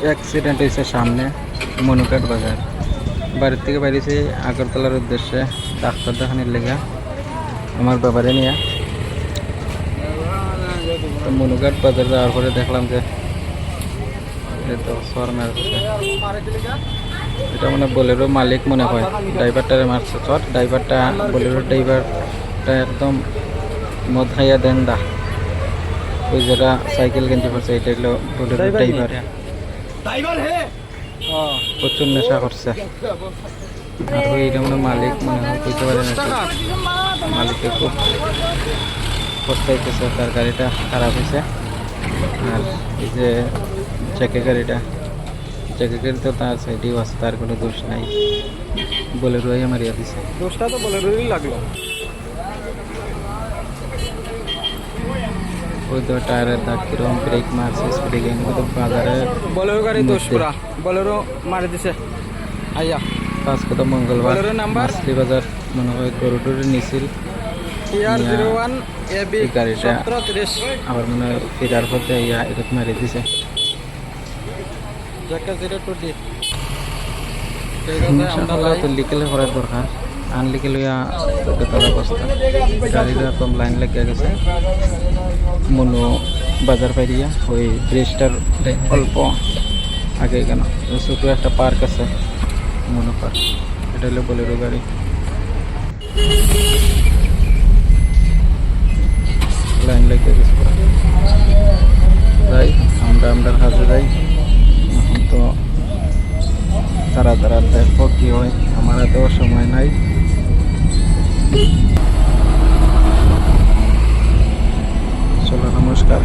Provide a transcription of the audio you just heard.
Accident হয়েছে সামনে মনুকাট বাজার। বাড়ির থেকে বেরিয়েছি আগরতলার উদ্দেশ্যে ডাক্তার দেখানোর লেগে আমার ব্যাপারে নিয়ে। তো মনুকাট বাজার যাওয়ার পরে দেখলাম যে তো সর মারছে, এটা মানে বোলেরো মালিক মনে হয়, ড্রাইভারটারে মারছে চট। ড্রাইভারটা বোলেরো ড্রাইভারটা একদম মদ খাইয়া দেন দা। ওই যেটা সাইকেল কিনতে পারছে এটা হলো বোলেরো ড্রাইভার। প্রচুর নেশা করছে আর ওই এটা মানে মালিক মনে হয়, বুঝতে পারে না মালিককে খুব পস্তাইতেছে, তার গাড়িটা খারাপ হয়েছে। আর এই যে চেকে গাড়িটা, চেকে গাড়ি তো তার সাইডেও আছে, তার কোনো দোষ নাই, বোলেরোই মারিয়া দিছে। দোষটা তো বোলেরোই লাগলো। ওই তো টায়ারের দাগ কিরকম, ব্রেক মারছে, স্পিডে গেম তো বাজারে বোলেরো গাড়ি দোষ পুরা, বোলেরো মারি দিছে। আইয়া পাঁচ কত মঙ্গলবার বোলেরো নাম্বার মাছলি বাজার মনে হয় গরুটুরি নিছিল TR01 AB এই গাড়িটা 1730 আবার মনে হয় ফেরার পথে ইয়া এটা মারি দিছে। জ্যাকা 02D ইনশাআল্লাহ তো লিকেলে করার দরকার, আনলিকেল হইয়া বেতার অবস্থা। গাড়িটা একদম লাইন লেগে গেছে মনো বাজার পাইয়া ওই ব্রিজটার অল্প আগে কেন ছোটো একটা পার্ক আছে মনো পার্ক, এটা হলো বোলেরো গাড়ি। লাইন লেগে গেছে যাই আমরা কাজে যাই। এখন তো তারা দেখবো কি হয়, আমার এত সময় নাই। চলো নমস্কার।